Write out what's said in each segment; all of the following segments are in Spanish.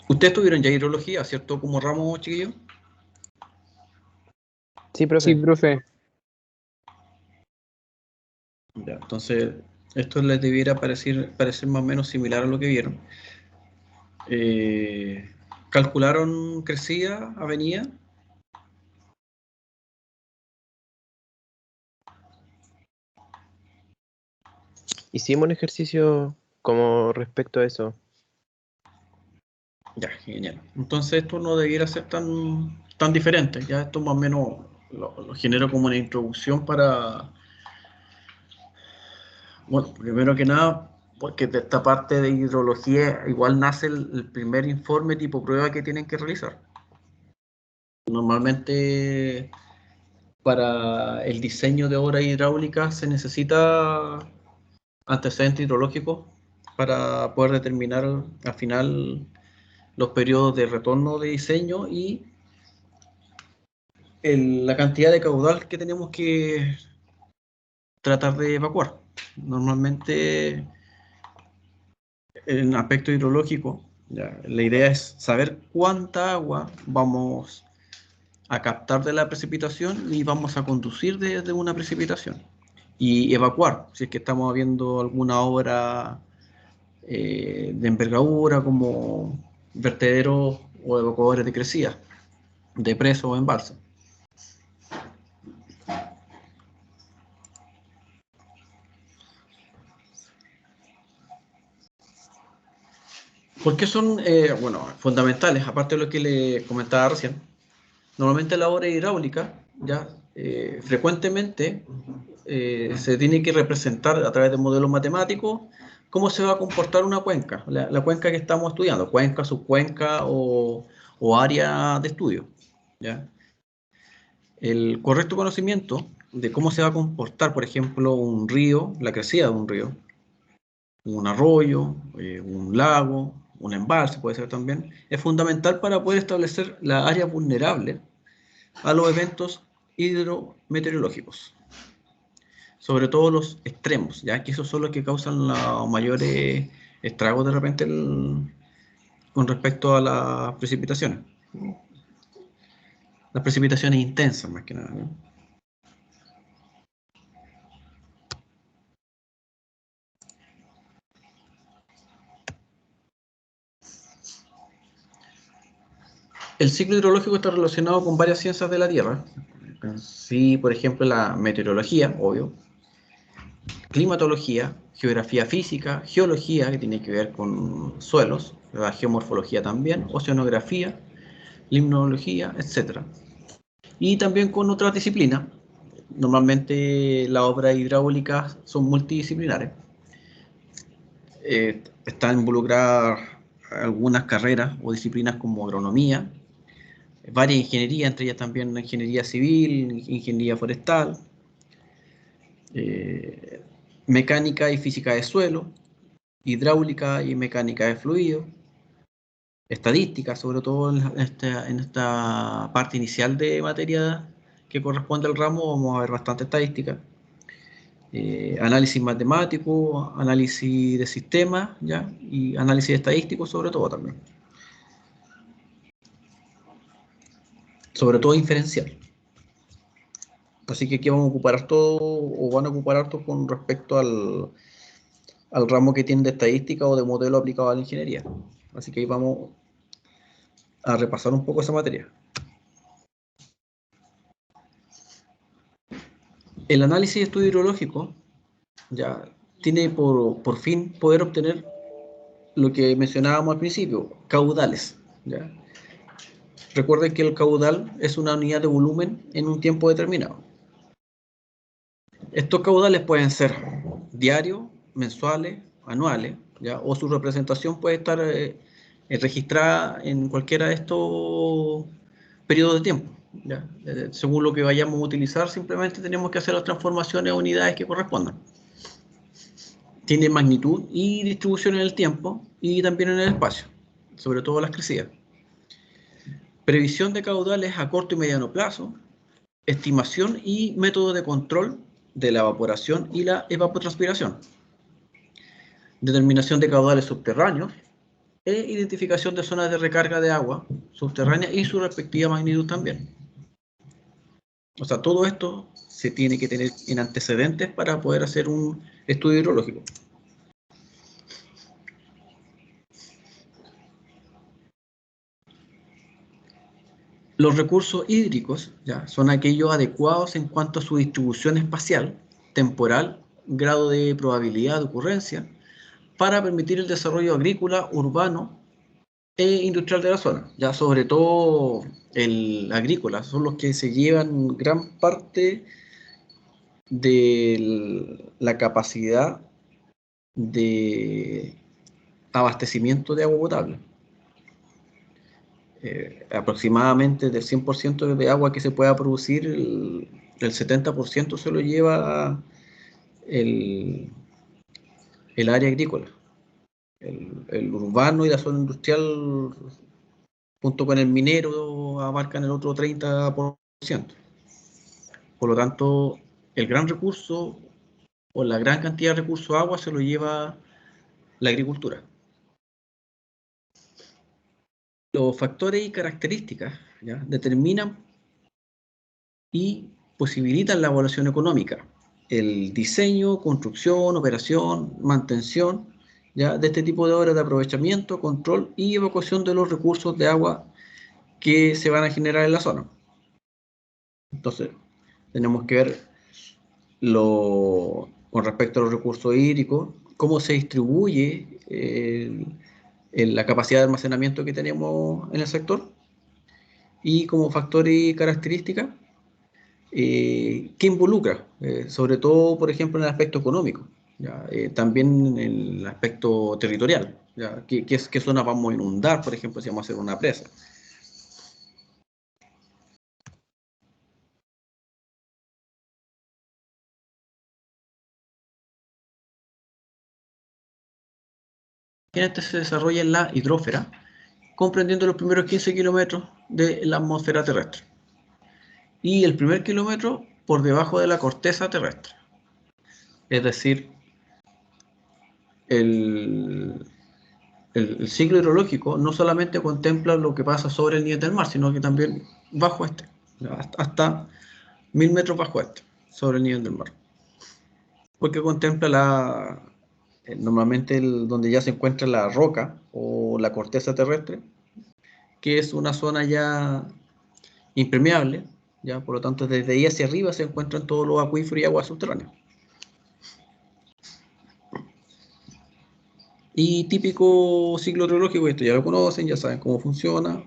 Ustedes tuvieron ya hidrología, ¿cierto? Como ramo, chiquillo. Sí, profe. Sí, profe. Ya, entonces, esto les debiera parecer más o menos similar a lo que vieron. ¿Calcularon crecida, avenida? Hicimos un ejercicio como respecto a eso. Ya, genial. Entonces esto no debiera ser tan diferente. Ya esto más o menos lo genero como una introducción para... Bueno, primero que nada, porque de esta parte de hidrología igual nace el primer informe tipo prueba que tienen que realizar. Normalmente para el diseño de obras hidráulicas se necesita antecedentes hidrológicos para poder determinar al final los periodos de retorno de diseño y la cantidad de caudal que tenemos que tratar de evacuar. Normalmente en aspecto hidrológico, ya, la idea es saber cuánta agua vamos a captar de la precipitación y vamos a conducir desde una precipitación y evacuar, si es que estamos viendo alguna obra de envergadura como vertederos o evacuadores de crecida, de preso o embalse. ¿Por qué son fundamentales? Aparte de lo que le comentaba recién, normalmente la obra hidráulica ya frecuentemente se tiene que representar a través de modelos matemáticos cómo se va a comportar una cuenca, la cuenca que estamos estudiando, cuenca, subcuenca o área de estudio. ¿Ya? El correcto conocimiento de cómo se va a comportar, por ejemplo, un río, la crecida de un río, un arroyo, un lago, un embalse puede ser también, es fundamental para poder establecer la área vulnerable a los eventos hidrometeorológicos, sobre todo los extremos, ya que esos son los que causan los mayores estragos de repente con respecto a las precipitaciones intensas más que nada, ¿no? El ciclo hidrológico está relacionado con varias ciencias de la Tierra. Sí, por ejemplo, la meteorología, obvio, climatología, geografía física, geología, que tiene que ver con suelos, la geomorfología también, oceanografía, limnología, etc. Y también con otras disciplinas. Normalmente las obras hidráulicas son multidisciplinares. Están involucradas algunas carreras o disciplinas como agronomía, varias ingenierías, entre ellas también ingeniería civil, ingeniería forestal, mecánica y física de suelo, hidráulica y mecánica de fluidos, estadística, sobre todo en esta parte inicial de materia que corresponde al ramo, vamos a ver bastante estadística, análisis matemático, análisis de sistemas, ¿ya? Y análisis estadístico sobre todo también. Sobre todo inferencial. Así que aquí vamos a ocupar harto, o van a ocupar harto con respecto al ramo que tienen de estadística o de modelo aplicado a la ingeniería. Así que ahí vamos a repasar un poco esa materia. El análisis de estudio hidrológico ya tiene por fin poder obtener lo que mencionábamos al principio, caudales. ¿Ya? Recuerden que el caudal es una unidad de volumen en un tiempo determinado. Estos caudales pueden ser diarios, mensuales, anuales, ¿ya? O su representación puede estar registrada en cualquiera de estos periodos de tiempo, ¿ya? Según lo que vayamos a utilizar, simplemente tenemos que hacer las transformaciones a unidades que correspondan. Tiene magnitud y distribución en el tiempo y también en el espacio, sobre todo las crecidas. Previsión de caudales a corto y mediano plazo, estimación y método de control de la evaporación y la evapotranspiración. determinación de caudales subterráneos e identificación de zonas de recarga de agua subterránea y su respectiva magnitud también. O sea, todo esto se tiene que tener en antecedentes para poder hacer un estudio hidrológico. Los recursos hídricos ya, son aquellos adecuados en cuanto a su distribución espacial, temporal, grado de probabilidad de ocurrencia, para permitir el desarrollo agrícola, urbano e industrial de la zona. Ya sobre todo el agrícola, son los que se llevan gran parte de la capacidad de abastecimiento de agua potable. Aproximadamente del 100% de agua que se pueda producir, el 70% se lo lleva el área agrícola. El urbano y la zona industrial, junto con el minero, abarcan el otro 30%. Por lo tanto, el gran recurso o la gran cantidad de recursos de agua se lo lleva la agricultura. Los factores y características ¿ya? Determinan y posibilitan la evaluación económica, el diseño, construcción, operación, mantención ¿ya? De este tipo de obras de aprovechamiento, control y evacuación de los recursos de agua que se van a generar en la zona. Entonces, tenemos que ver con respecto a los recursos hídricos, cómo se distribuye la capacidad de almacenamiento que tenemos en el sector y como factores y características, ¿qué involucra? Sobre todo, por ejemplo, en el aspecto económico, ¿ya? También en el aspecto territorial, ¿ya? ¿Qué zona vamos a inundar, por ejemplo, si vamos a hacer una presa? Este se desarrolla en la hidrósfera, comprendiendo los primeros 15 kilómetros de la atmósfera terrestre y el primer kilómetro por debajo de la corteza terrestre. Es decir, el ciclo hidrológico no solamente contempla lo que pasa sobre el nivel del mar, sino que también bajo este, hasta 1000 metros bajo este, sobre el nivel del mar. Porque contempla normalmente donde ya se encuentra la roca o la corteza terrestre, que es una zona ya impermeable, ya por lo tanto desde ahí hacia arriba se encuentran todos los acuíferos y aguas subterráneas. Y típico ciclo hidrológico, esto ya lo conocen, ya saben cómo funciona,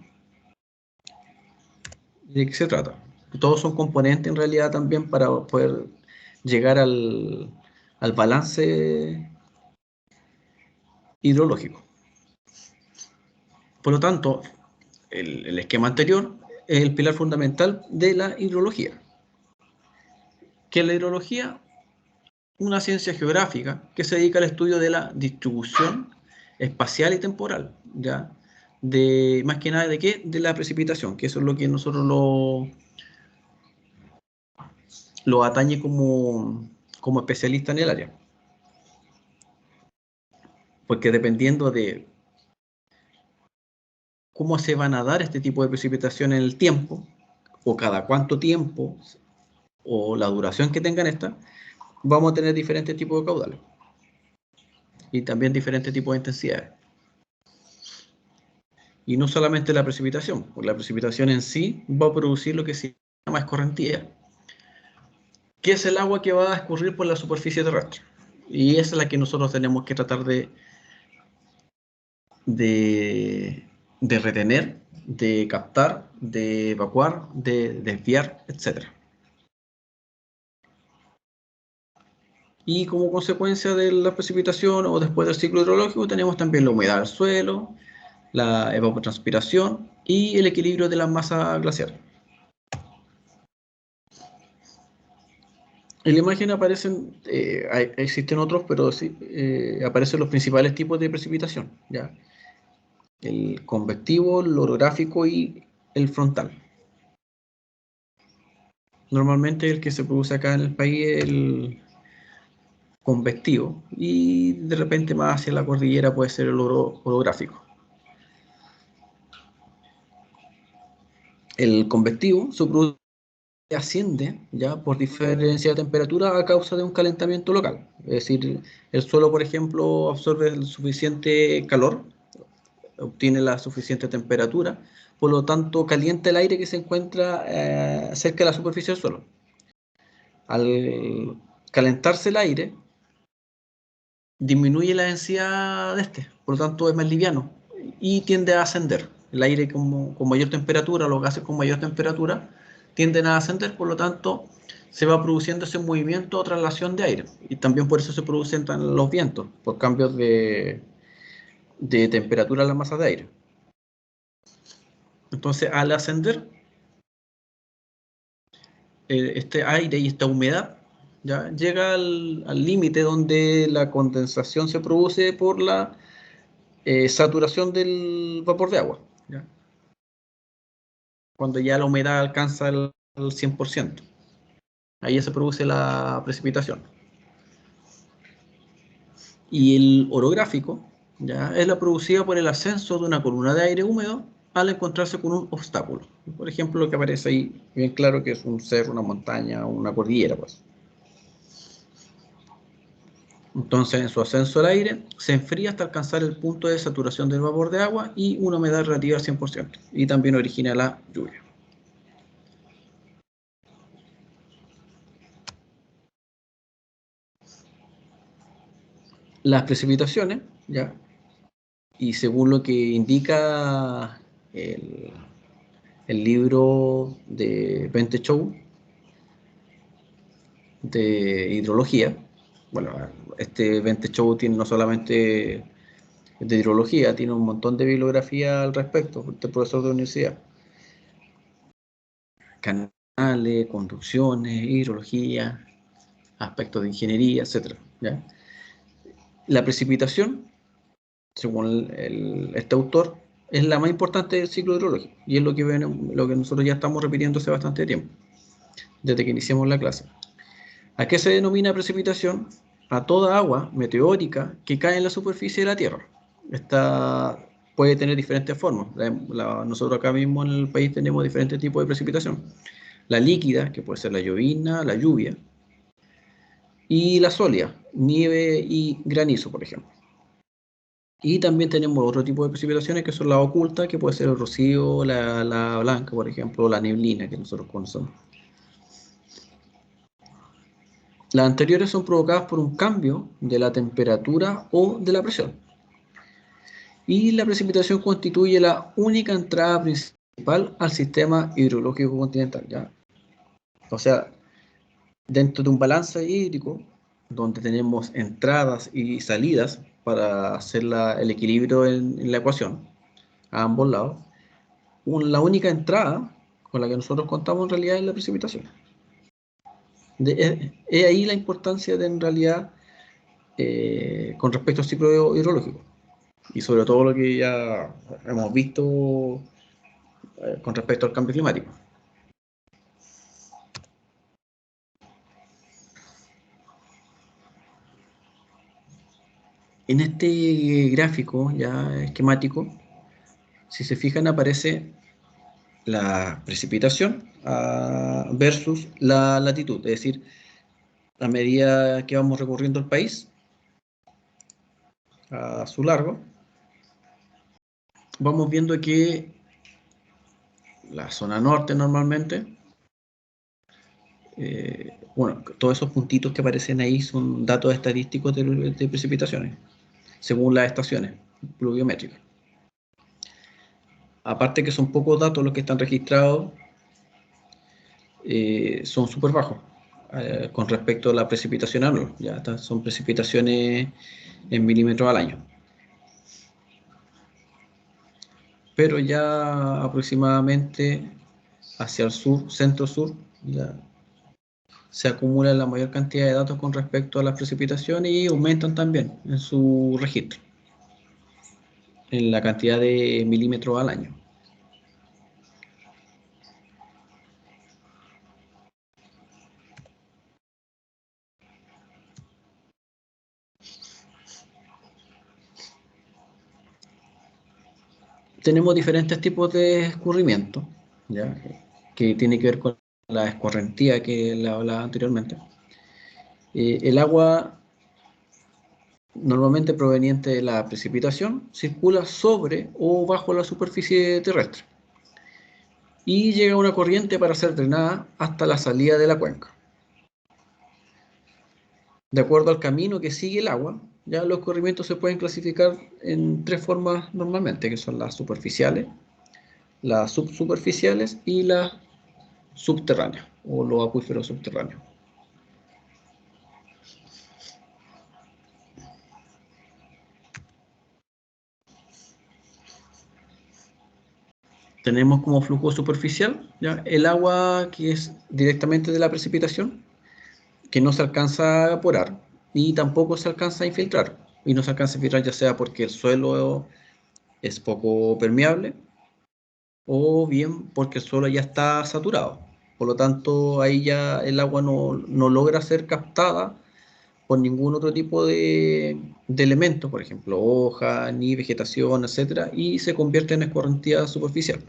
de qué se trata. Todos son componentes en realidad también para poder llegar al balance hidrológico. Por lo tanto, el esquema anterior es el pilar fundamental de la hidrología. ¿Qué es la hidrología? Una ciencia geográfica que se dedica al estudio de la distribución espacial y temporal, ¿ya? Más que nada, ¿de qué? De la precipitación, que eso es lo que nosotros lo atañe como especialista en el área. Porque dependiendo de cómo se van a dar este tipo de precipitación en el tiempo, o cada cuánto tiempo, o la duración que tengan esta, vamos a tener diferentes tipos de caudales. Y también diferentes tipos de intensidades. Y no solamente la precipitación, porque la precipitación en sí va a producir lo que se llama escorrentía, que es el agua que va a escurrir por la superficie terrestre. Y esa es la que nosotros tenemos que tratar de retener, de captar, de evacuar, de desviar, etc. Y como consecuencia de la precipitación o después del ciclo hidrológico tenemos también la humedad del suelo, la evapotranspiración y el equilibrio de la masa glacial. En la imagen aparecen, existen otros, pero sí, aparecen los principales tipos de precipitación, ¿ya? El convectivo, el orográfico y el frontal. Normalmente el que se produce acá en el país es convectivo, y de repente más hacia la cordillera puede ser el orográfico. El convectivo se produce, asciende ya por diferencia de temperatura a causa de un calentamiento local. Es decir, el suelo, por ejemplo, absorbe el suficiente calor, obtiene la suficiente temperatura, por lo tanto calienta el aire que se encuentra cerca de la superficie del suelo. Al calentarse el aire, disminuye la densidad de este, por lo tanto es más liviano y tiende a ascender. El aire con mayor temperatura, los gases con mayor temperatura, tienden a ascender, por lo tanto se va produciendo ese movimiento o traslación de aire. Y también por eso se producen los vientos, por cambios de temperatura en las masas de aire. Entonces, al ascender, este aire y esta humedad ya llega al límite donde la condensación se produce por la saturación del vapor de agua, ¿ya? Cuando ya la humedad alcanza el 100%. Ahí ya se produce la precipitación. Y el orográfico, ¿ya?, es la producida por el ascenso de una columna de aire húmedo al encontrarse con un obstáculo. Por ejemplo, lo que aparece ahí, bien claro que es un cerro, una montaña, una cordillera, pues. Entonces, en su ascenso al aire, se enfría hasta alcanzar el punto de saturación del vapor de agua y una humedad relativa al 100%. Y también origina la lluvia. Las precipitaciones, ¿ya?, y según lo que indica el, el libro de Bente Chow de hidrología, bueno, este Bente Chow tiene no solamente de hidrología, tiene un montón de bibliografía al respecto, este profesor de universidad. Canales, conducciones, hidrología, aspectos de ingeniería, etc. ¿Ya? La precipitación, según este autor, es la más importante del ciclo hidrológico y es lo que nosotros ya estamos repitiendo hace bastante tiempo, desde que iniciamos la clase. ¿A qué se denomina precipitación? A toda agua meteórica que cae en la superficie de la Tierra. Esta puede tener diferentes formas. Nosotros acá mismo en el país tenemos diferentes tipos de precipitación. La líquida, que puede ser la llovizna, la lluvia, y la sólida, nieve y granizo, por ejemplo. Y también tenemos otro tipo de precipitaciones que son las ocultas, que puede ser el rocío, la blanca, por ejemplo, o la neblina que nosotros conocemos. Las anteriores son provocadas por un cambio de la temperatura o de la presión. Y la precipitación constituye la única entrada principal al sistema hidrológico continental, ¿ya? O sea, dentro de un balance hídrico, donde tenemos entradas y salidas para hacer el equilibrio en la ecuación, a ambos lados, la única entrada con la que nosotros contamos en realidad es la precipitación. Es ahí la importancia de, en realidad, con respecto al ciclo hidrológico y sobre todo lo que ya hemos visto con respecto al cambio climático. En este gráfico ya esquemático, si se fijan, aparece la precipitación versus la latitud, es decir, a medida que vamos recorriendo el país a su largo, vamos viendo que la zona norte normalmente, bueno, todos esos puntitos que aparecen ahí son datos estadísticos de precipitaciones, según las estaciones pluviométricas. Aparte que son pocos datos los que están registrados, son súper bajos con respecto a la precipitación anual. Ya estas son precipitaciones en milímetros al año. Pero ya aproximadamente hacia el sur, centro-sur, ya se acumula la mayor cantidad de datos con respecto a las precipitaciones y aumentan también en su registro, en la cantidad de milímetros al año. tenemos diferentes tipos de escurrimiento, ¿ya? Que tiene que ver con la escorrentía que le hablaba anteriormente. El agua, normalmente proveniente de la precipitación, circula sobre o bajo la superficie terrestre y llega a una corriente para ser drenada hasta la salida de la cuenca. De acuerdo al camino que sigue el agua, ya los escurrimientos se pueden clasificar en tres formas normalmente, que son las superficiales, las subsuperficiales y las subterráneas, o los acuíferos subterráneos. Tenemos como flujo superficial, ¿ya? El agua que es directamente de la precipitación, que no se alcanza a evaporar y tampoco se alcanza a infiltrar. Y no se alcanza a infiltrar ya sea porque el suelo es poco permeable o bien porque el suelo ya está saturado. Por lo tanto, ahí ya el agua no logra ser captada por ningún otro tipo de elementos, por ejemplo, hoja, ni vegetación, etcétera, y se convierte en escorrentía superficial.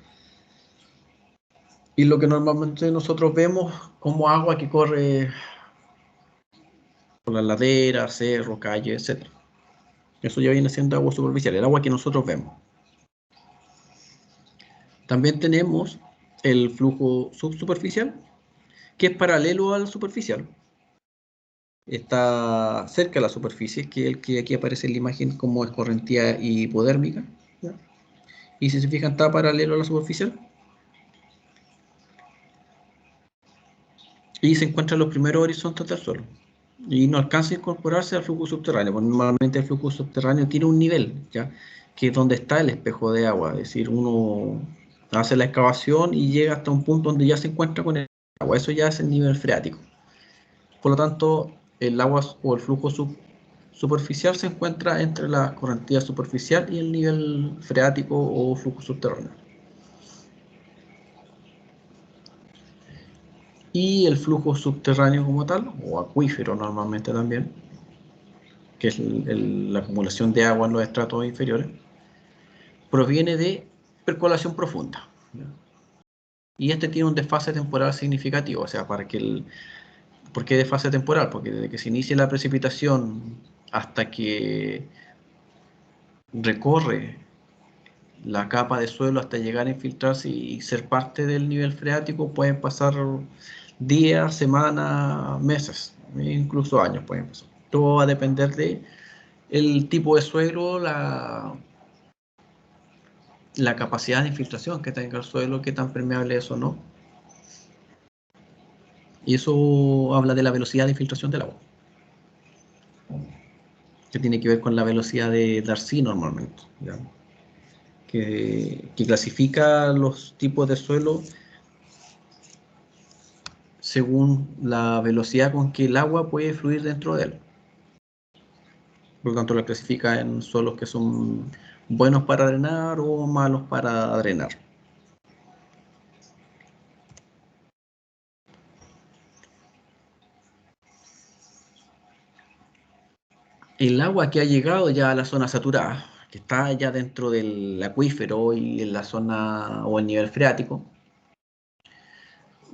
Y lo que normalmente nosotros vemos como agua que corre por las laderas, cerros, calles, etcétera. Eso ya viene siendo agua superficial, el agua que nosotros vemos. También tenemos el flujo subsuperficial, que es paralelo al superficial. Está cerca de la superficie, que es el que aquí aparece en la imagen como escorrentía hipodérmica, ¿ya? Y si se fijan, está paralelo a la superficial. Y se encuentran los primeros horizontes del suelo. Y no alcanza a incorporarse al flujo subterráneo, porque normalmente el flujo subterráneo tiene un nivel, ¿ya? Que es donde está el espejo de agua. Es decir, uno hace la excavación y llega hasta un punto donde ya se encuentra con el agua. Eso ya es el nivel freático. Por lo tanto, el agua o el flujo superficial se encuentra entre la correntía superficial y el nivel freático o flujo subterráneo. Y el flujo subterráneo como tal, o acuífero normalmente también, que es la acumulación de agua en los estratos inferiores, proviene de percolación profunda. Y este tiene un desfase temporal significativo, o sea, ¿por qué desfase temporal? Porque desde que se inicia la precipitación hasta que recorre la capa de suelo hasta llegar a infiltrarse y ser parte del nivel freático, pueden pasar días, semanas, meses, incluso años pueden pasar. Todo va a depender de el tipo de suelo, la capacidad de infiltración que tenga el suelo, qué tan permeable es o no. Y eso habla de la velocidad de infiltración del agua, que tiene que ver con la velocidad de Darcy normalmente, ¿ya? Que clasifica los tipos de suelo según la velocidad con que el agua puede fluir dentro de él. Por lo tanto, la clasifica en suelos que son buenos para drenar o malos para drenar. El agua que ha llegado ya a la zona saturada, que está ya dentro del acuífero y en la zona o el nivel freático,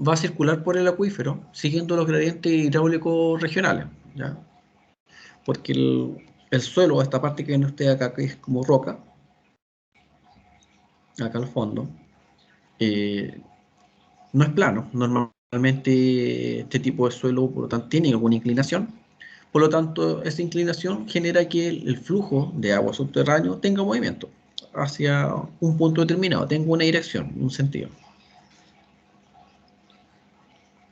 va a circular por el acuífero siguiendo los gradientes hidráulicos regionales, ¿ya? Porque el suelo, esta parte que ven ustedes acá, que es como roca, acá al fondo, eh, no es plano. Normalmente este tipo de suelo, por lo tanto, tiene alguna inclinación. Por lo tanto, esa inclinación genera que el flujo de agua subterráneo tenga movimiento hacia un punto determinado, tenga una dirección, un sentido.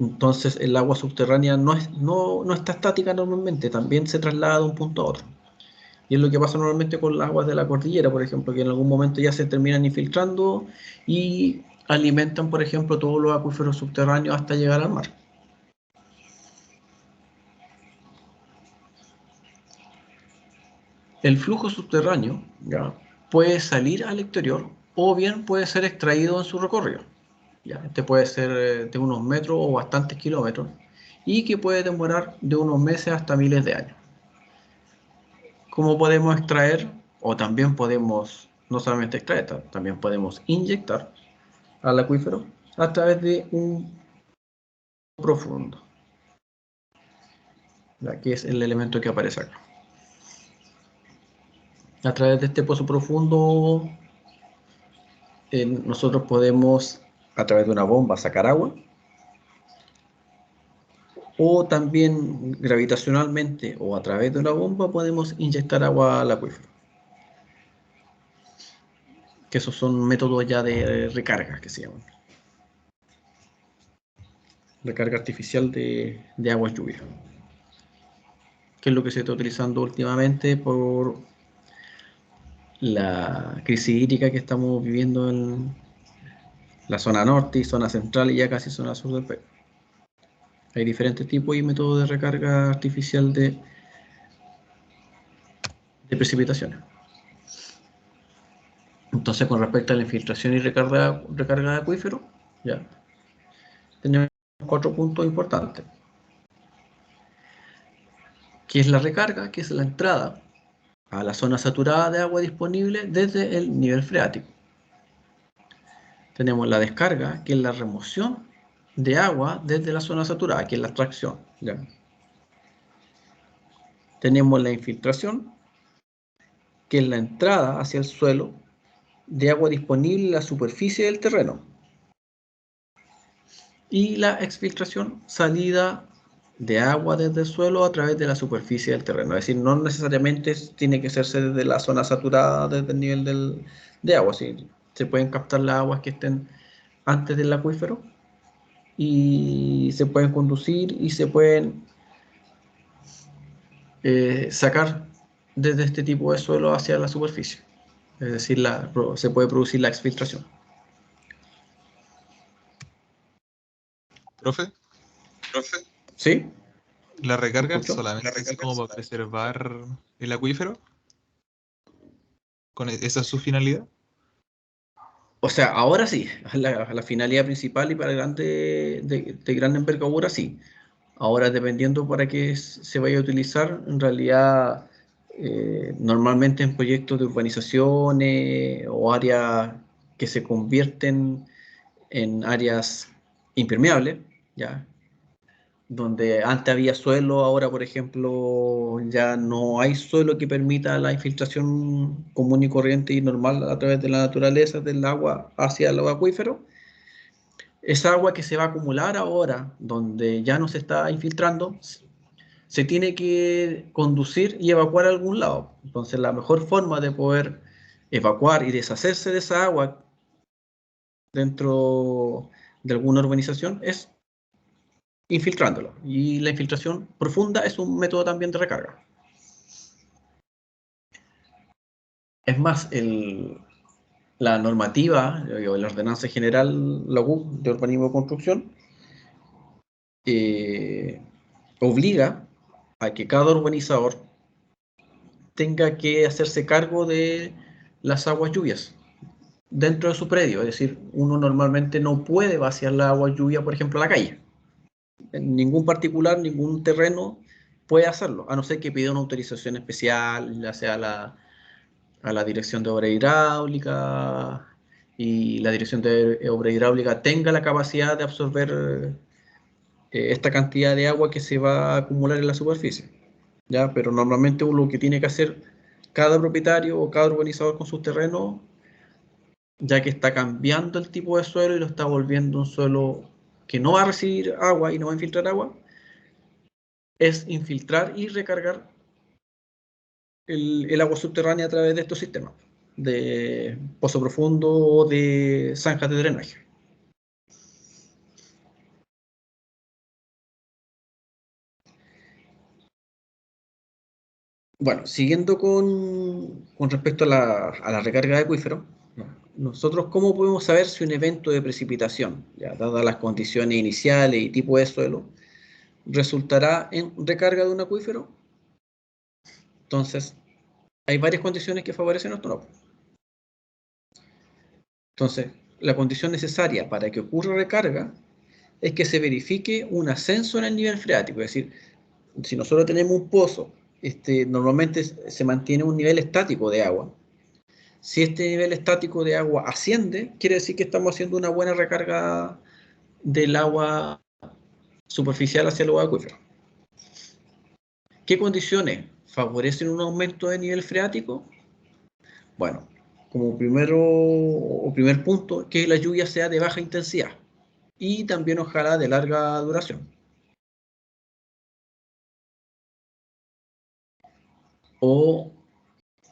Entonces, el agua subterránea no está estática normalmente, también se traslada de un punto a otro. Y es lo que pasa normalmente con las aguas de la cordillera, por ejemplo, que en algún momento ya se terminan infiltrando y alimentan, por ejemplo, todos los acuíferos subterráneos hasta llegar al mar. El flujo subterráneo, ¿ya?, puede salir al exterior o bien puede ser extraído en su recorrido. ¿Ya? Este puede ser de unos metros o bastantes kilómetros y que puede demorar de unos meses hasta miles de años. ¿Cómo podemos extraer o también podemos no solamente extraer, también podemos inyectar al acuífero a través de un profundo, que es el elemento que aparece acá. A través de este pozo profundo, nosotros podemos, a través de una bomba, sacar agua, o también gravitacionalmente o a través de una bomba podemos inyectar agua al acuífero. Que esos son métodos ya de recarga, que se llaman. Recarga artificial de aguas lluvia. Que es lo que se está utilizando últimamente por la crisis hídrica que estamos viviendo en la zona norte y zona central y ya casi zona sur del país. Hay diferentes tipos y métodos de recarga artificial de precipitaciones. Entonces, con respecto a la infiltración y recarga de acuífero, ya tenemos 4 puntos importantes. Que es la recarga, que es la entrada a la zona saturada de agua disponible desde el nivel freático. Tenemos la descarga, que es la remoción de agua desde la zona saturada, que es la extracción. ¿Ya? Tenemos la infiltración, que es la entrada hacia el suelo de agua disponible en la superficie del terreno. Y la exfiltración, salida de agua desde el suelo a través de la superficie del terreno. Es decir, no necesariamente tiene que hacerse desde la zona saturada, desde el nivel de agua. ¿Sí? Se pueden captar las aguas que estén antes del acuífero y se pueden conducir y se pueden sacar desde este tipo de suelo hacia la superficie. Es decir, se puede producir la exfiltración. Profe, ¿Sí? ¿la recarga ¿Escucho? solamente es como para preservar el acuífero? ¿Esa es su finalidad? O sea, ahora sí, la finalidad principal y para de gran envergadura, sí. Ahora, dependiendo para qué se vaya a utilizar, en realidad, normalmente en proyectos de urbanizaciones o áreas que se convierten en áreas impermeables, ¿ya? Donde antes había suelo, ahora, por ejemplo, ya no hay suelo que permita la infiltración común y corriente y normal a través de la naturaleza del agua hacia los acuíferos. Esa agua que se va a acumular ahora, donde ya no se está infiltrando, se tiene que conducir y evacuar a algún lado. Entonces, la mejor forma de poder evacuar y deshacerse de esa agua dentro de alguna urbanización es infiltrándolo. Y la infiltración profunda es un método también de recarga. Es más, la normativa, la ordenanza general, la UC, de urbanismo y construcción, obliga a que cada urbanizador tenga que hacerse cargo de las aguas lluvias dentro de su predio. Es decir, uno normalmente no puede vaciar la agua lluvia, por ejemplo, a la calle. En ningún particular, ningún terreno puede hacerlo, a no ser que pida una autorización especial, ya sea a la Dirección de Obra Hidráulica, y la Dirección de Obra Hidráulica tenga la capacidad de absorber esta cantidad de agua que se va a acumular en la superficie. ¿Ya? Pero normalmente lo que tiene que hacer cada propietario o cada urbanizador con sus terrenos, ya que está cambiando el tipo de suelo y lo está volviendo un suelo que no va a recibir agua y no va a infiltrar agua, es infiltrar y recargar el agua subterránea a través de estos sistemas de pozo profundo o de zanjas de drenaje. Bueno, siguiendo con respecto a la recarga de acuífero, nosotros cómo podemos saber si un evento de precipitación, ya dadas las condiciones iniciales y tipo de suelo, resultará en recarga de un acuífero. Entonces, hay varias condiciones que favorecen esto, ¿no? Entonces, la condición necesaria para que ocurra recarga es que se verifique un ascenso en el nivel freático. Es decir, si nosotros tenemos un pozo, normalmente se mantiene un nivel estático de agua. Si este nivel estático de agua asciende, quiere decir que estamos haciendo una buena recarga del agua superficial hacia los acuíferos. ¿Qué condiciones favorecen un aumento de nivel freático? Bueno, como primer punto, que la lluvia sea de baja intensidad y también ojalá de larga duración.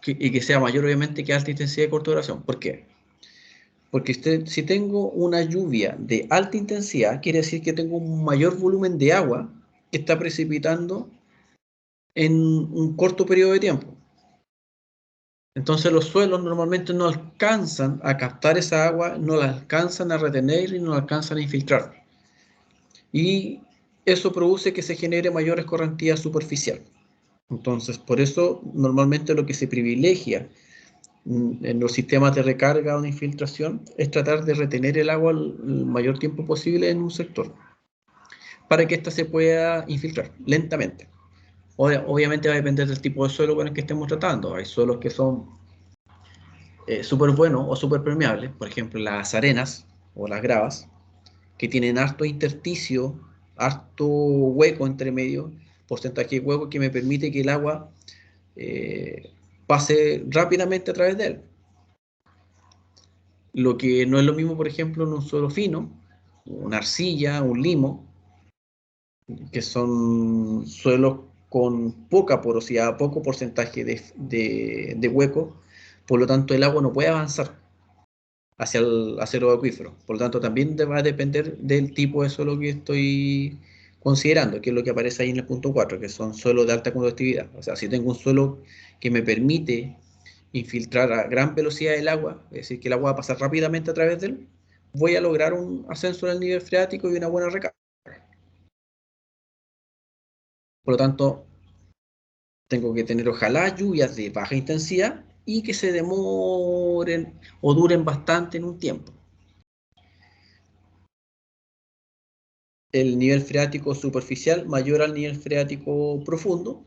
Y que sea mayor obviamente que alta intensidad y corta duración. ¿Por qué? Porque si tengo una lluvia de alta intensidad, quiere decir que tengo un mayor volumen de agua que está precipitando en un corto periodo de tiempo. Entonces los suelos normalmente no alcanzan a captar esa agua, no la alcanzan a retener y no la alcanzan a infiltrar. Y eso produce que se genere mayor escorrentía superficial. Entonces, por eso normalmente lo que se privilegia en los sistemas de recarga o de infiltración es tratar de retener el agua el mayor tiempo posible en un sector para que ésta se pueda infiltrar lentamente. Obviamente va a depender del tipo de suelo con el que estemos tratando. Hay suelos que son súper buenos o súper permeables, por ejemplo las arenas o las gravas, que tienen harto intersticio, harto hueco entre medio, porcentaje de hueco que me permite que el agua pase rápidamente a través de él. Lo que no es lo mismo, por ejemplo, en un suelo fino, una arcilla, un limo, que son suelos con poca porosidad, poco porcentaje de hueco, por lo tanto el agua no puede avanzar hacia los acuíferos. Por lo tanto, también va a depender del tipo de suelo que estoy considerando, que es lo que aparece ahí en el punto 4, que son suelos de alta conductividad. O sea, si tengo un suelo que me permite infiltrar a gran velocidad el agua, es decir, que el agua va a pasar rápidamente a través de él, voy a lograr un ascenso en el nivel freático y una buena recarga. Por lo tanto, tengo que tener ojalá lluvias de baja intensidad y que se demoren o duren bastante en un tiempo. El nivel freático superficial mayor al nivel freático profundo,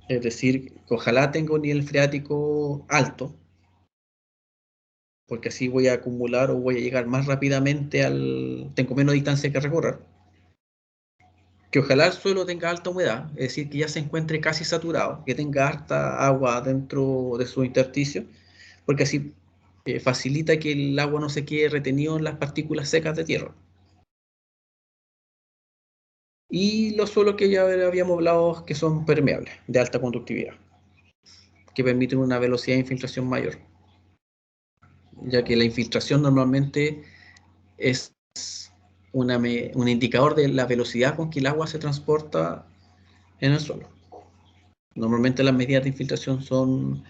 es decir, que ojalá tenga un nivel freático alto, porque así voy a acumular o voy a llegar más rápidamente tengo menos distancia que recorrer. Que ojalá el suelo tenga alta humedad, es decir, que ya se encuentre casi saturado, que tenga harta agua dentro de su intersticio, porque así facilita que el agua no se quede retenido en las partículas secas de tierra. Y los suelos que ya habíamos hablado que son permeables, de alta conductividad, que permiten una velocidad de infiltración mayor, ya que la infiltración normalmente es un indicador de la velocidad con que el agua se transporta en el suelo. Normalmente las medidas de infiltración son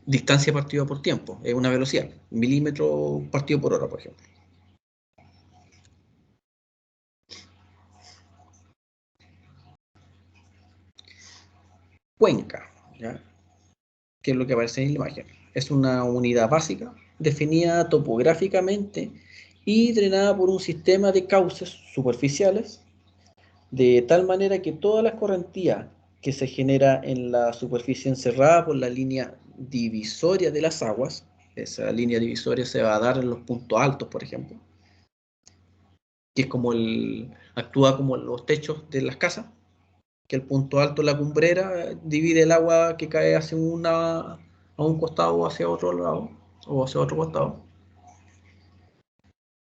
distancia partida por tiempo, es una velocidad, milímetro partido por hora, por ejemplo. Cuenca, ¿ya? Que es lo que aparece en la imagen. Es una unidad básica definida topográficamente y drenada por un sistema de cauces superficiales, de tal manera que toda la escorrentía que se genera en la superficie encerrada por la línea divisoria de las aguas, esa línea divisoria se va a dar en los puntos altos, por ejemplo, que es como actúa como los techos de las casas, que el punto alto, la cumbrera, divide el agua que cae hacia a un costado o hacia otro lado, o hacia otro costado,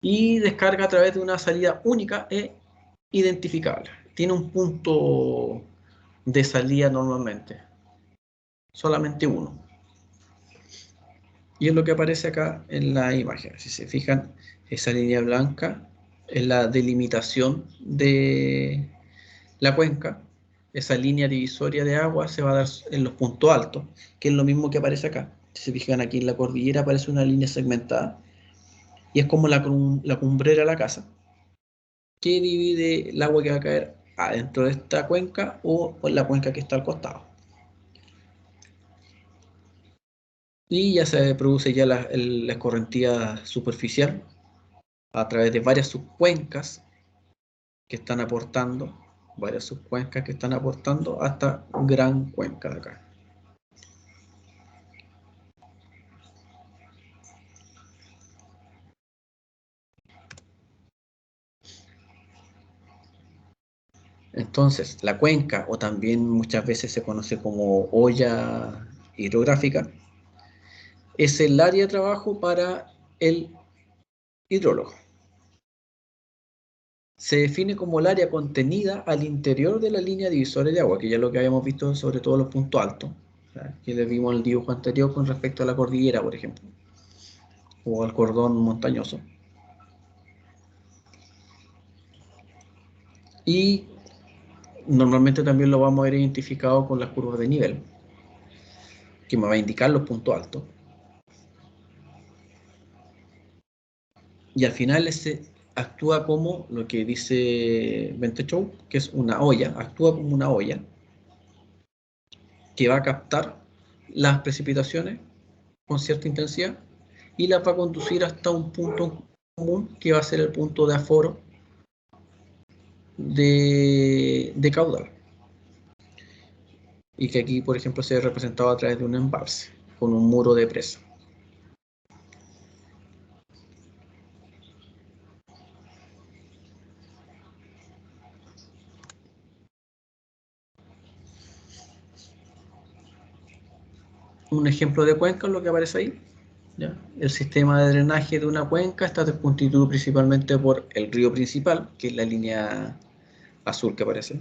y descarga a través de una salida única e identificable. Tiene un punto de salida normalmente, solamente uno. Y es lo que aparece acá en la imagen. Si se fijan, esa línea blanca es la delimitación de la cuenca. Esa línea divisoria de agua se va a dar en los puntos altos, que es lo mismo que aparece acá. Si se fijan aquí en la cordillera aparece una línea segmentada y es como la cumbrera de la casa, que divide el agua que va a caer adentro de esta cuenca o en la cuenca que está al costado. Y ya se produce ya la escorrentía superficial a través de varias subcuencas que están aportando, hasta gran cuenca de acá. Entonces, la cuenca, o también muchas veces se conoce como olla hidrográfica, es el área de trabajo para el hidrólogo. Se define como el área contenida al interior de la línea divisoria de agua, que ya es lo que habíamos visto sobre todo los puntos altos, ¿ya? Que le vimos en el dibujo anterior con respecto a la cordillera, por ejemplo, o al cordón montañoso. Y normalmente también lo vamos a ver identificado con las curvas de nivel, que me va a indicar los puntos altos. Y al final ese actúa como lo que dice Bentechow, que es una olla, actúa como una olla que va a captar las precipitaciones con cierta intensidad y las va a conducir hasta un punto común que va a ser el punto de aforo de caudal. Y que aquí, por ejemplo, se ve representado a través de un embalse, con un muro de presa. Un ejemplo de cuenca es lo que aparece ahí. ¿Ya? El sistema de drenaje de una cuenca está constituido principalmente por el río principal, que es la línea azul que aparece,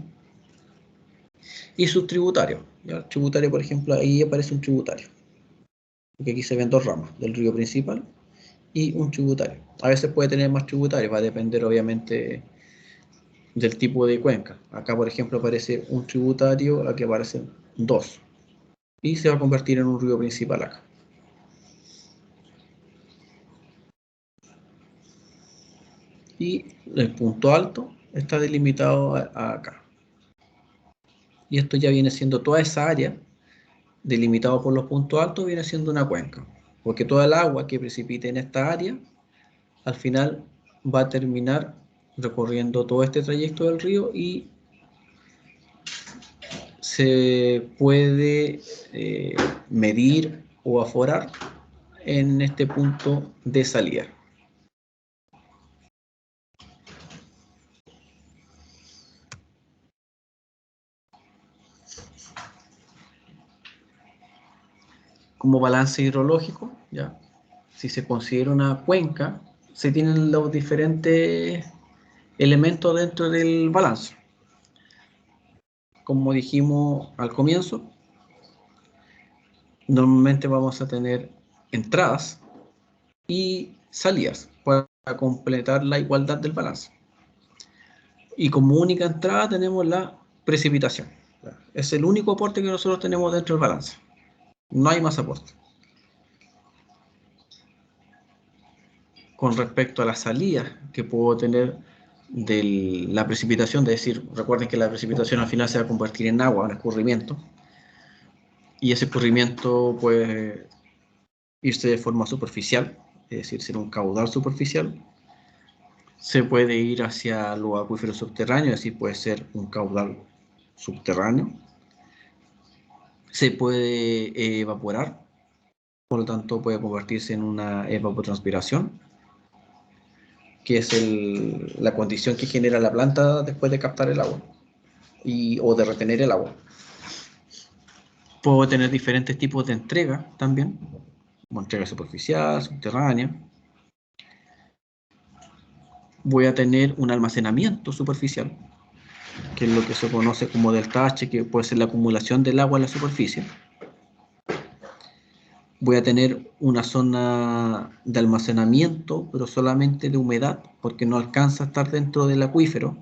y sus tributarios. ¿Ya? El tributario, por ejemplo, ahí aparece un tributario, porque aquí se ven dos ramas, del río principal y un tributario. A veces puede tener más tributarios, va a depender obviamente del tipo de cuenca. Acá, por ejemplo, aparece un tributario, aquí aparecen dos, y se va a convertir en un río principal acá. Y el punto alto está delimitado acá. Y esto ya viene siendo toda esa área, delimitado por los puntos altos, viene siendo una cuenca. Porque toda el agua que precipite en esta área, al final va a terminar recorriendo todo este trayecto del río y se puede medir o aforar en este punto de salida. Como balance hidrológico, ¿ya? Si se considera una cuenca, se tienen los diferentes elementos dentro del balance. Como dijimos al comienzo, normalmente vamos a tener entradas y salidas para completar la igualdad del balance. Y como única entrada tenemos la precipitación. Es el único aporte que nosotros tenemos dentro del balance. No hay más aporte. Con respecto a las salidas que puedo tener de la precipitación, es decir, recuerden que la precipitación al final se va a convertir en agua, en escurrimiento, y ese escurrimiento puede irse de forma superficial, es decir, ser un caudal superficial, se puede ir hacia los acuíferos subterráneos, es decir, puede ser un caudal subterráneo, se puede evaporar, por lo tanto puede convertirse en una evapotranspiración, que es la condición que genera la planta después de captar el agua o de retener el agua. Puedo tener diferentes tipos de entrega también, como entrega superficial, subterránea. Voy a tener un almacenamiento superficial, que es lo que se conoce como delta H, que puede ser la acumulación del agua en la superficie. Voy a tener una zona de almacenamiento, pero solamente de humedad, porque no alcanza a estar dentro del acuífero.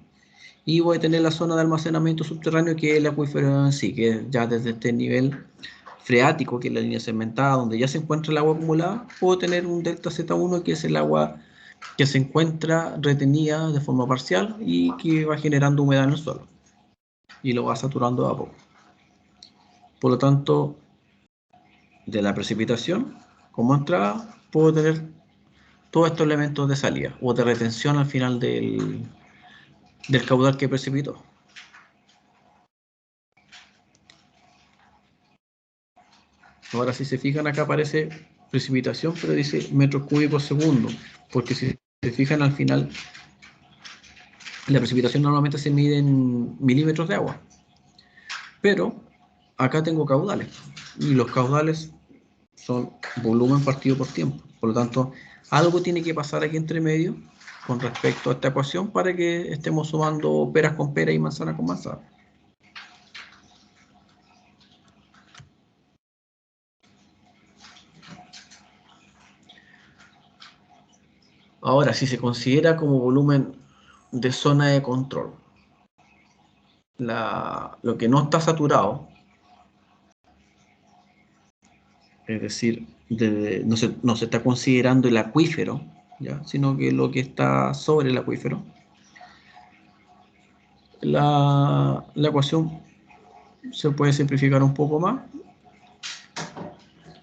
Y voy a tener la zona de almacenamiento subterráneo, que es el acuífero en sí, que ya desde este nivel freático, que es la línea segmentada, donde ya se encuentra el agua acumulada, puedo tener un delta Z1, que es el agua que se encuentra retenida de forma parcial y que va generando humedad en el suelo y lo va saturando de a poco. Por lo tanto, de la precipitación como entrada, puedo tener todos estos elementos de salida o de retención al final del caudal que precipitó. Ahora, si se fijan, acá aparece precipitación, pero dice metros cúbicos segundo, porque si se fijan al final, La precipitación normalmente se mide en milímetros de agua, pero acá tengo caudales, y los caudales son volumen partido por tiempo. Por lo tanto, algo tiene que pasar aquí entre medio con respecto a esta ecuación para que estemos sumando peras con peras y manzana con manzana. Ahora, si se considera como volumen de zona de control, lo que no está saturado, es decir, no se está considerando el acuífero, ¿ya? Sino que lo que está sobre el acuífero, la ecuación se puede simplificar un poco más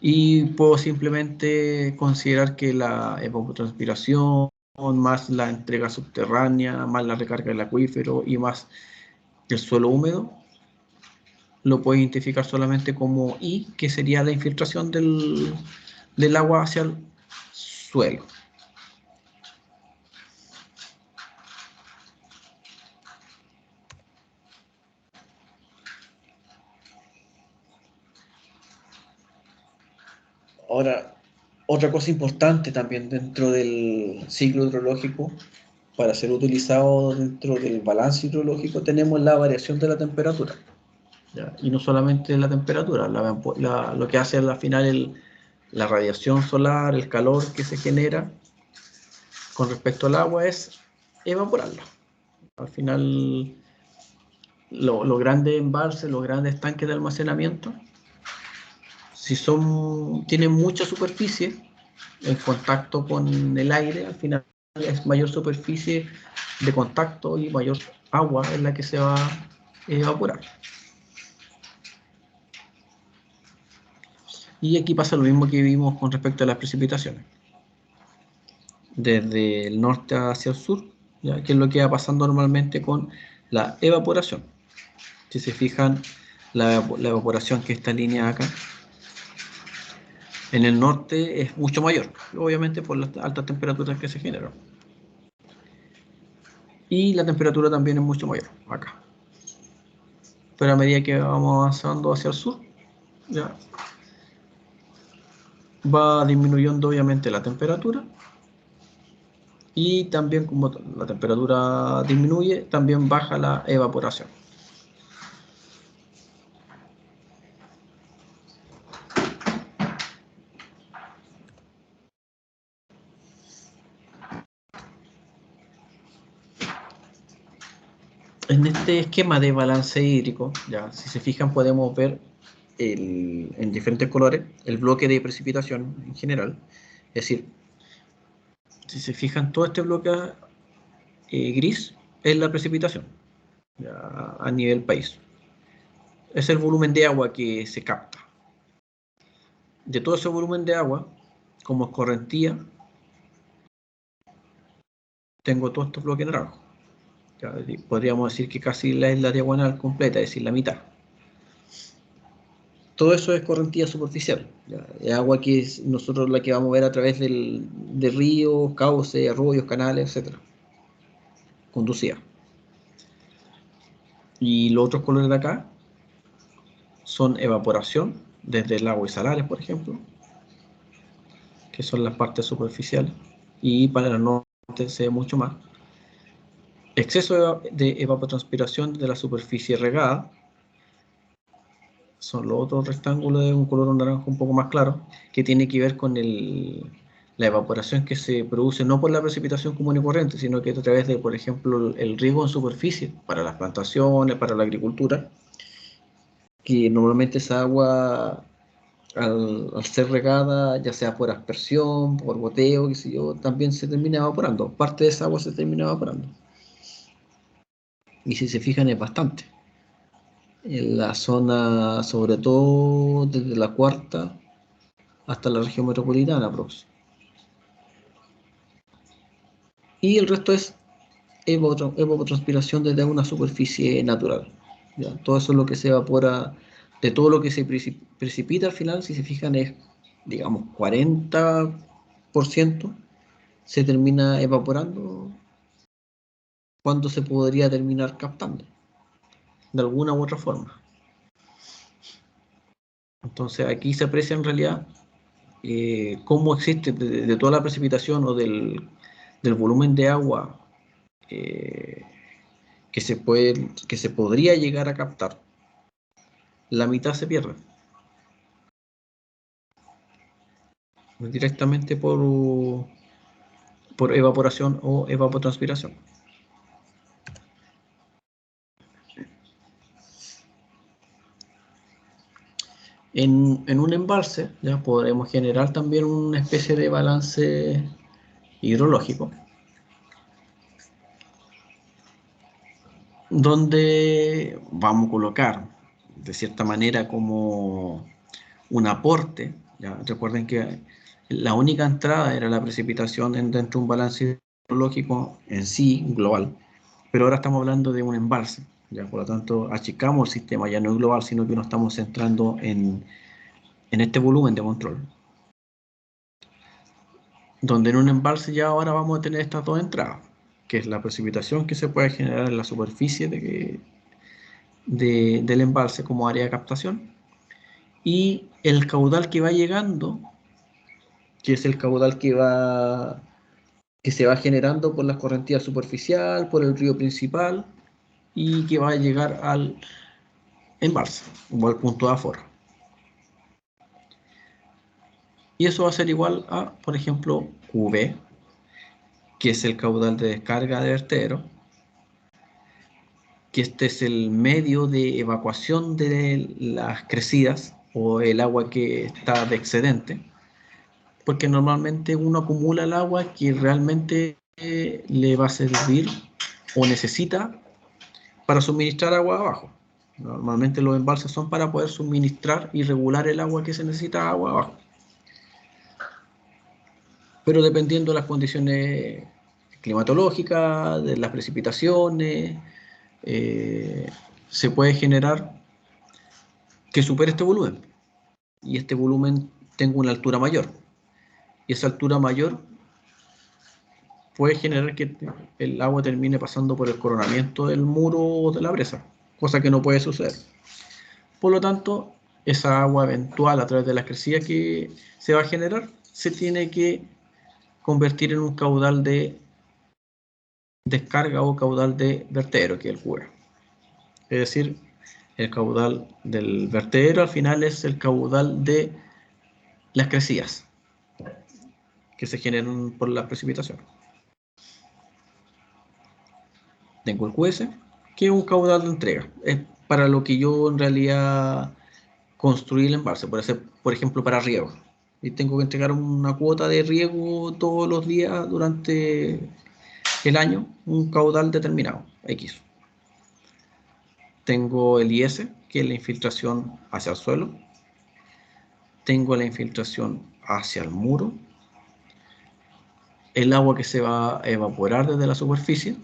y puedo simplemente considerar que la evapotranspiración más la entrega subterránea, más la recarga del acuífero y más el suelo húmedo, lo puedo identificar solamente como I, que sería la infiltración del agua hacia el suelo. Ahora, otra cosa importante también dentro del ciclo hidrológico, para ser utilizado dentro del balance hidrológico, tenemos la variación de la temperatura. ¿Ya? Y no solamente la temperatura, lo que hace al final la radiación solar, el calor que se genera con respecto al agua es evaporarla. Al final, los grandes embalses, los grandes tanques de almacenamiento, si tienen mucha superficie en contacto con el aire, al final es mayor superficie de contacto y mayor agua es la que se va a evaporar. Y aquí pasa lo mismo que vimos con respecto a las precipitaciones. Desde el norte hacia el sur, ¿ya? Que es lo que va pasando normalmente con la evaporación. Si se fijan, la evaporación que está alineada acá, en el norte es mucho mayor, obviamente por las altas temperaturas que se generan. Y la temperatura también es mucho mayor acá. Pero a medida que vamos avanzando hacia el sur, ya va disminuyendo obviamente la temperatura, y también como la temperatura disminuye, también baja la evaporación. En este esquema de balance hídrico, ya, si se fijan, podemos ver en diferentes colores el bloque de precipitación en general. Es decir, si se fijan, todo este bloque gris es la precipitación, ya, a nivel país. Es el volumen de agua que se capta. De todo ese volumen de agua, como escorrentía, tengo todo estos bloques naranjos. Podríamos decir que casi la isla diagonal completa, es decir, la mitad. Todo eso es correntía superficial, ¿ya? Es agua que es nosotros la que vamos a ver a través de ríos, cauces, arroyos, canales, etc. Conducida. Y los otros colores de acá son evaporación, desde lagos y salares, por ejemplo, que son las partes superficiales, y para el norte se ve mucho más. Exceso de evapotranspiración de la superficie regada, son los otros rectángulos de un color naranja un poco más claro, que tiene que ver con la evaporación que se produce no por la precipitación común y corriente, sino que a través de, por ejemplo, el riego en superficie para las plantaciones, para la agricultura, que normalmente esa agua, al ser regada, ya sea por aspersión, por goteo, qué sé yo, también se termina evaporando. Parte de esa agua se termina evaporando. Y si se fijan, es bastante. En la zona, sobre todo desde la cuarta hasta la región metropolitana, próxima. Y el resto es evapotranspiración desde una superficie natural. ¿Ya? Todo eso es lo que se evapora, de todo lo que se precipita al final, si se fijan, es, digamos, 40% se termina evaporando cuándo se podría terminar captando, de alguna u otra forma. Entonces aquí se aprecia en realidad cómo existe de toda la precipitación o del volumen de agua que se podría llegar a captar, la mitad se pierde directamente por evaporación o evapotranspiración. En un embalse ya podremos generar también una especie de balance hidrológico, donde vamos a colocar de cierta manera como un aporte. ¿Ya? Recuerden que la única entrada era la precipitación dentro de un balance hidrológico en sí, global, pero ahora estamos hablando de un embalse. ¿Ya? Por lo tanto, achicamos el sistema, ya no es global, sino que nos estamos centrando en este volumen de control. Donde en un embalse ya ahora vamos a tener estas dos entradas, que es la precipitación que se puede generar en la superficie del embalse como área de captación, y el caudal que va llegando, que es el caudal que se va generando por la correntía superficial, por el río principal, y que va a llegar al embalse o al punto de aforo. Y eso va a ser igual a, por ejemplo, QB, que es el caudal de descarga de vertedero, que este es el medio de evacuación de las crecidas o el agua que está de excedente, porque normalmente uno acumula el agua que realmente le va a servir o necesita para suministrar agua abajo. Normalmente los embalses son para poder suministrar y regular el agua que se necesita agua abajo. Pero dependiendo de las condiciones climatológicas, de las precipitaciones, se puede generar que supere este volumen. Y este volumen tenga una altura mayor. Y esa altura mayor puede generar que el agua termine pasando por el coronamiento del muro de la presa, cosa que no puede suceder. Por lo tanto, esa agua eventual a través de las crecidas que se va a generar se tiene que convertir en un caudal de descarga o caudal de vertedero, que es el QE. Es decir, el caudal del vertedero al final es el caudal de las crecidas que se generan por la precipitación. Tengo el QS, que es un caudal de entrega. Es para lo que yo en realidad construí el embalse, por ejemplo, para riego. Y tengo que entregar una cuota de riego todos los días durante el año, un caudal determinado, X. Tengo el IS, que es la infiltración hacia el suelo. Tengo la infiltración hacia el muro. El agua que se va a evaporar desde la superficie.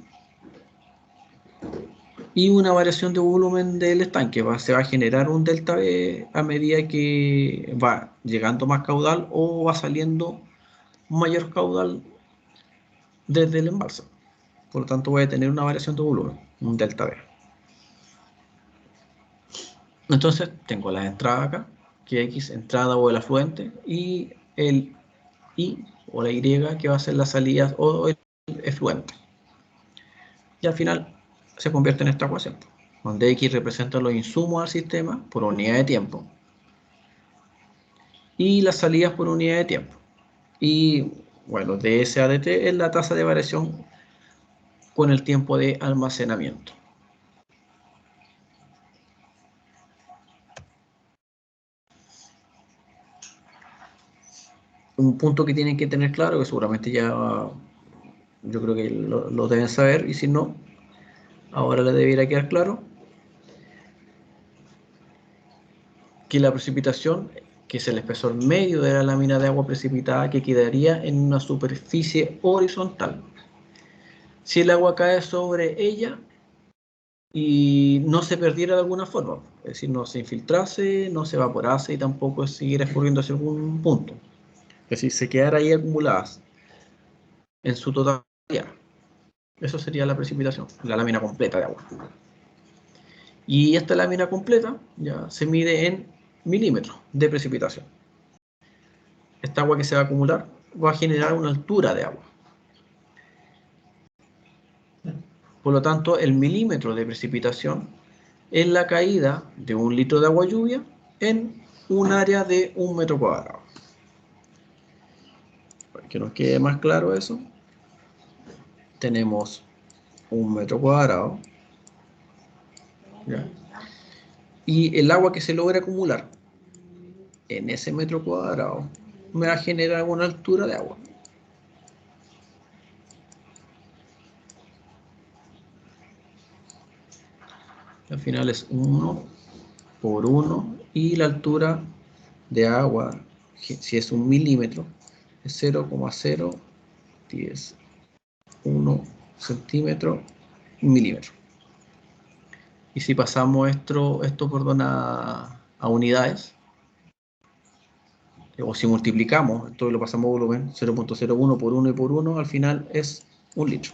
Y una variación de volumen del estanque. Se va a generar un delta B a medida que va llegando más caudal o va saliendo mayor caudal desde el embalse. Por lo tanto, voy a tener una variación de volumen, un delta B. Entonces, tengo la entrada acá, que es X, entrada o el afluente, y el Y o la Y, que va a ser la salida o el efluente. Y al final se convierte en esta ecuación, donde X representa los insumos al sistema por unidad de tiempo y las salidas por unidad de tiempo. Y bueno, ds a dt es la tasa de variación con el tiempo de almacenamiento. Un punto que tienen que tener claro, que seguramente ya yo creo que lo deben saber, y si no, ahora les debería quedar claro, que la precipitación, que es el espesor medio de la lámina de agua precipitada, que quedaría en una superficie horizontal. Si el agua cae sobre ella y no se perdiera de alguna forma, es decir, no se infiltrase, no se evaporase y tampoco siguiera escurriendo hacia algún punto, es decir, se quedara ahí acumuladas en su totalidad. Eso sería la precipitación, la lámina completa de agua. Y esta lámina completa ya se mide en milímetros de precipitación. Esta agua que se va a acumular va a generar una altura de agua. Por lo tanto, el milímetro de precipitación es la caída de 1 litro de agua lluvia en un área de 1 metro cuadrado. Para que nos quede más claro eso, tenemos 1 metro cuadrado, ¿ya? Y el agua que se logra acumular en ese metro cuadrado me va a generar una altura de agua. Al final es 1 por 1 y la altura de agua, si es 1 milímetro, es 0,010 centímetro milímetro. Y si pasamos esto a unidades, o si multiplicamos esto y lo pasamos a volumen, 0,01 por 1 y por 1, al final es 1 litro.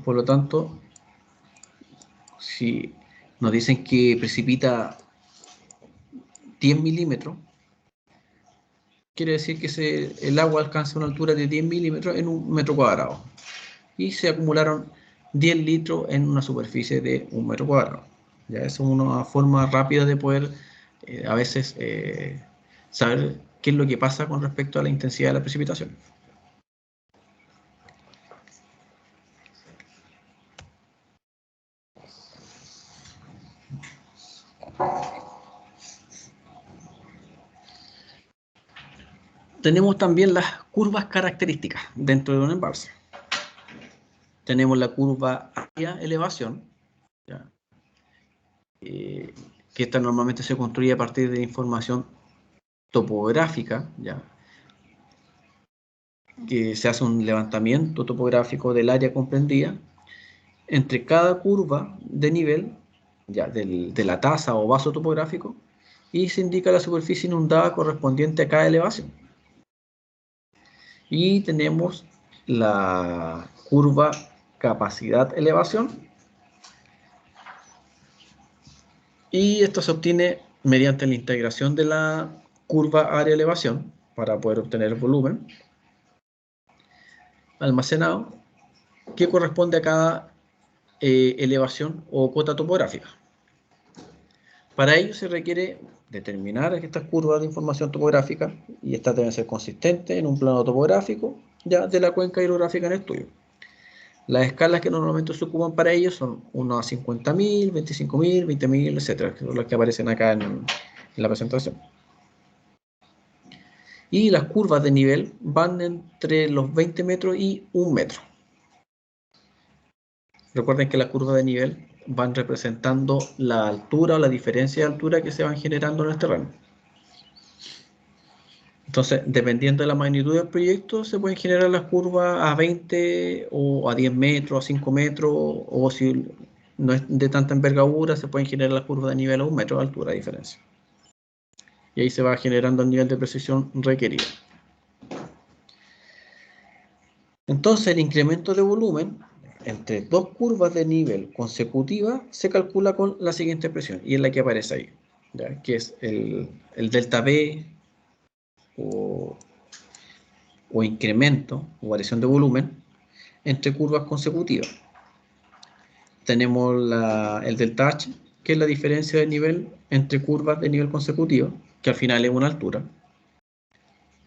Por lo tanto, si nos dicen que precipita 10 milímetros, quiere decir que el agua alcanza una altura de 10 milímetros en 1 metro cuadrado. Y se acumularon 10 litros en una superficie de 1 metro cuadrado. Ya es una forma rápida de poder a veces saber qué es lo que pasa con respecto a la intensidad de la precipitación. Tenemos también las curvas características dentro de un embalse. Tenemos la curva área-elevación, que esta normalmente se construye a partir de información topográfica, ¿ya? Que se hace un levantamiento topográfico del área comprendida. Entre cada curva de nivel, ya de la taza o vaso topográfico, y se indica la superficie inundada correspondiente a cada elevación. Y tenemos la curva capacidad-elevación, y esto se obtiene mediante la integración de la curva área-elevación para poder obtener el volumen almacenado que corresponde a cada elevación o cota topográfica. Para ello se requiere determinar estas curvas de información topográfica, y estas deben ser consistentes en un plano topográfico ya de la cuenca hidrográfica en estudio. Las escalas que normalmente se ocupan para ello son 1 a 50.000, 25.000, 20.000, etcétera, que son las que aparecen acá en la presentación. Y las curvas de nivel van entre los 20 metros y 1 metro. Recuerden que las curvas de nivel van representando la altura o la diferencia de altura que se van generando en el terreno. Entonces, dependiendo de la magnitud del proyecto, se pueden generar las curvas a 20 o a 10 metros, a 5 metros, o si no es de tanta envergadura, se pueden generar las curvas de nivel a 1 metro de altura de diferencia. Y ahí se va generando el nivel de precisión requerido. Entonces, el incremento de volumen entre dos curvas de nivel consecutivas se calcula con la siguiente expresión, y es la que aparece ahí, ¿ya? Que es el delta B o incremento o variación de volumen entre curvas consecutivas. Tenemos el delta H, que es la diferencia de nivel entre curvas de nivel consecutivo, que al final es una altura.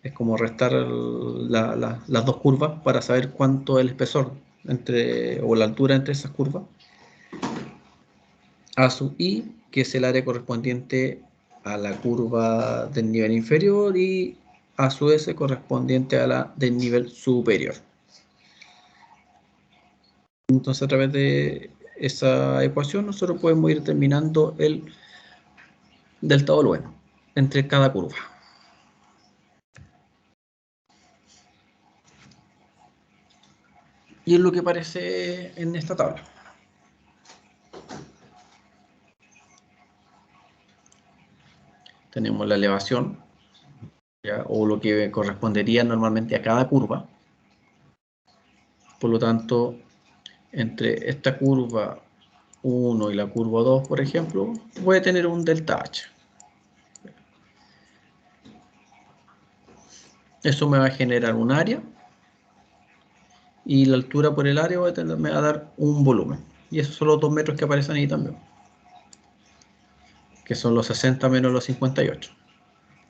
Es como restar las dos curvas para saber cuánto es el espesor o la altura entre esas curvas. A sub I, que es el área correspondiente a la curva del nivel inferior, y a su S correspondiente a la del nivel superior. Entonces, a través de esa ecuación nosotros podemos ir determinando el delta volumen entre cada curva. Y es lo que aparece en esta tabla. Tenemos la elevación, ¿ya? O lo que correspondería normalmente a cada curva. Por lo tanto, entre esta curva 1 y la curva 2, por ejemplo, voy a tener un delta H. Eso me va a generar un área. Y la altura por el área me va a dar un volumen. Y esos son los 2 metros que aparecen ahí también. Que son los 60 menos los 58.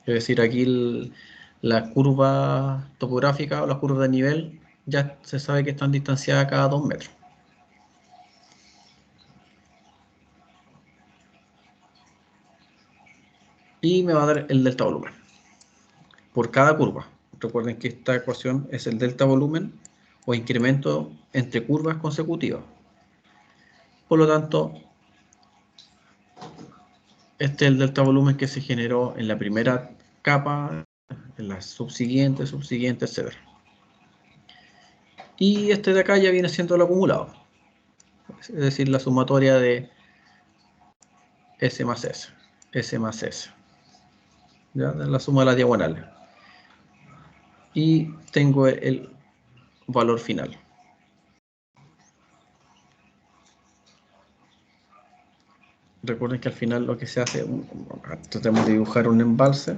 Es decir, aquí la curva topográfica o la curva de nivel ya se sabe que están distanciadas cada 2 metros. Y me va a dar el delta volumen por cada curva. Recuerden que esta ecuación es el delta volumen o incremento entre curvas consecutivas. Por lo tanto, este es el delta volumen que se generó en la primera capa, en la subsiguiente, etc. Y este de acá ya viene siendo el acumulado. Es decir, la sumatoria de S más S, S más S. ¿Ya? La suma de las diagonales. Y tengo el valor final. Recuerden que al final lo que se hace, tratemos de dibujar un embalse.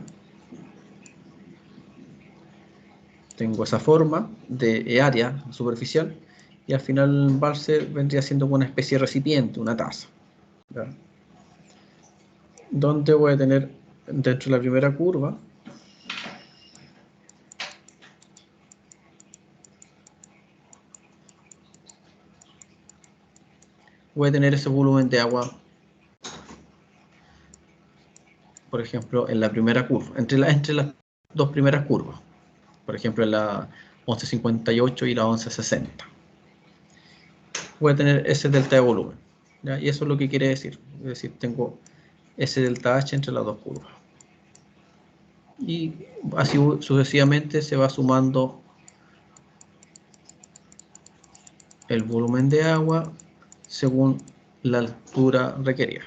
Tengo esa forma de área superficial y al final el embalse vendría siendo una especie de recipiente, una taza. ¿Ya? Donde voy a tener dentro de la primera curva voy a tener ese volumen de agua, por ejemplo, en la primera curva, entre las dos primeras curvas, por ejemplo, en la 1158 y la 1160. Voy a tener ese delta de volumen, ¿ya? Y eso es lo que quiere decir. Es decir, tengo ese delta H entre las dos curvas. Y así sucesivamente se va sumando el volumen de agua según la altura requerida.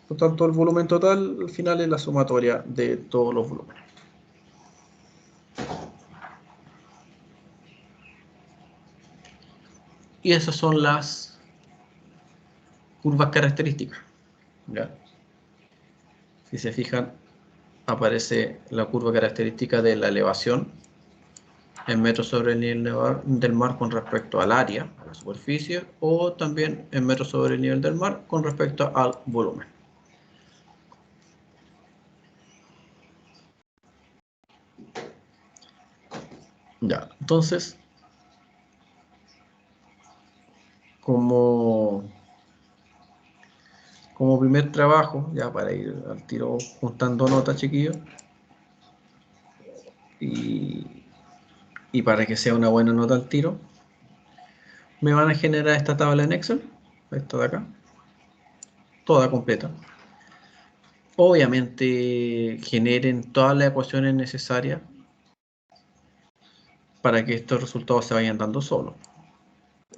Por tanto, el volumen total al final es la sumatoria de todos los volúmenes. Y esas son las curvas características. ¿Ya? Si se fijan, aparece la curva característica de la elevación en metros sobre el nivel del mar con respecto al área, a la superficie, o también en metros sobre el nivel del mar con respecto al volumen. Ya, entonces, como primer trabajo, ya para ir al tiro juntando notas, chiquillos, y para que sea una buena nota al tiro, me van a generar esta tabla en Excel, esta de acá, toda completa. Obviamente generen todas las ecuaciones necesarias para que estos resultados se vayan dando solos.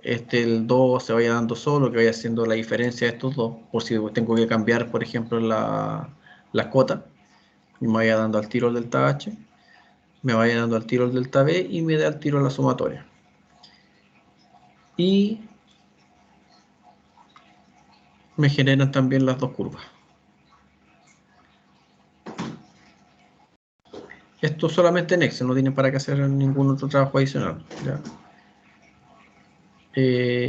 El 2 se vaya dando solo, que vaya haciendo la diferencia de estos dos, por si tengo que cambiar, por ejemplo, la cota, y me vaya dando al tiro el delta H, me vaya dando al tiro el delta B y me da al tiro la sumatoria. Y me generan también las dos curvas. Esto solamente en Excel, no tienen para qué hacer ningún otro trabajo adicional. ¿Ya?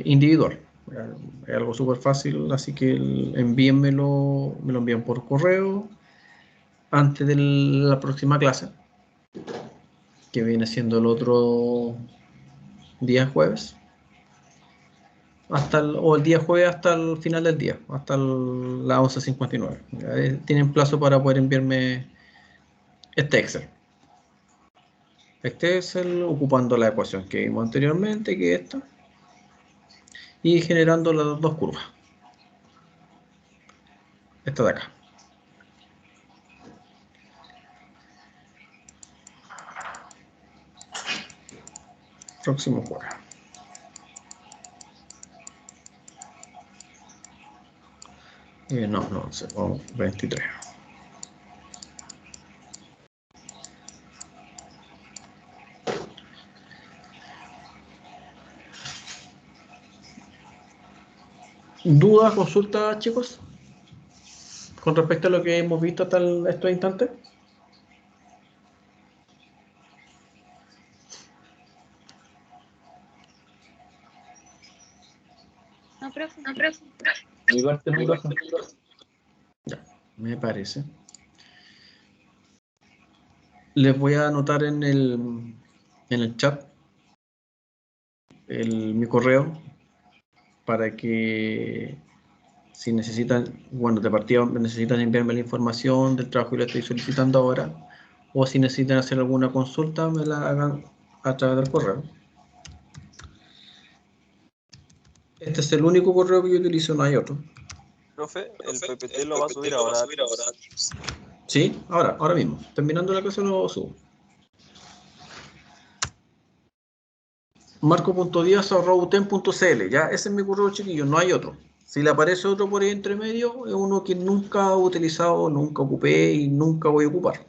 Individual. Es algo súper fácil, así que envíenmelo, me lo envían por correo antes de la próxima clase, que viene siendo el otro día jueves, o el día jueves hasta el final del día, hasta las 11:59. Tienen plazo para poder enviarme este Excel. Este Excel ocupando la ecuación que vimos anteriormente, que es esta, y generando las dos curvas. Esta de acá. Próximo jueves. No, 23. ¿Dudas, consultas, chicos? Con respecto a lo que hemos visto hasta estos instantes. No, profe. Mi parte no, profe. Ya, me parece. Les voy a anotar en el chat mi correo para que si necesitan, bueno, de partida necesitan enviarme la información del trabajo que le estoy solicitando ahora, o si necesitan hacer alguna consulta, me la hagan a través del correo. Este es el único correo que yo utilizo, no hay otro. Profe, el PPT lo va a subir ahora. Sí, ahora mismo. Terminando la clase lo subo. marco.diaz@uten.cl, ya, ese es mi correo, chiquillo, no hay otro. Si le aparece otro por ahí entre medio, es uno que nunca he utilizado, nunca ocupé y nunca voy a ocupar.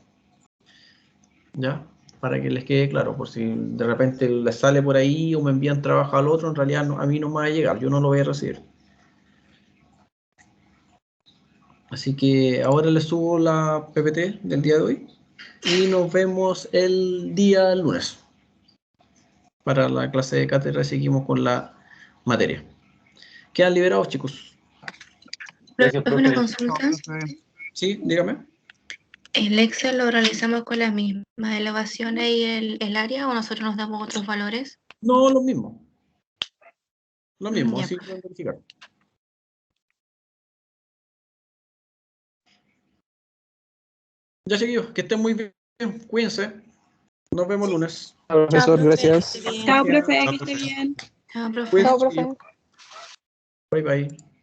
¿Ya? Para que les quede claro, por si de repente les sale por ahí o me envían trabajo al otro, en realidad a mí no me va a llegar, yo no lo voy a recibir. Así que ahora les subo la PPT del día de hoy y nos vemos el día lunes. Para la clase de cátedra seguimos con la materia. Quedan liberados, chicos. Gracias, Profe, una profe. consulta. Sí, dígame. ¿El Excel lo realizamos con las mismas elevaciones y el área o nosotros nos damos otros valores? No, lo mismo. Lo mismo, Ya. así pueden verificar. Ya, chiquillos, que estén muy bien. Cuídense. Nos vemos el lunes. Profesor, gracias. Chao, profe, que Chao, esté profe. bien. Chao, profe. Cuídense, Chao, profe. chiquillos. Bye, bye.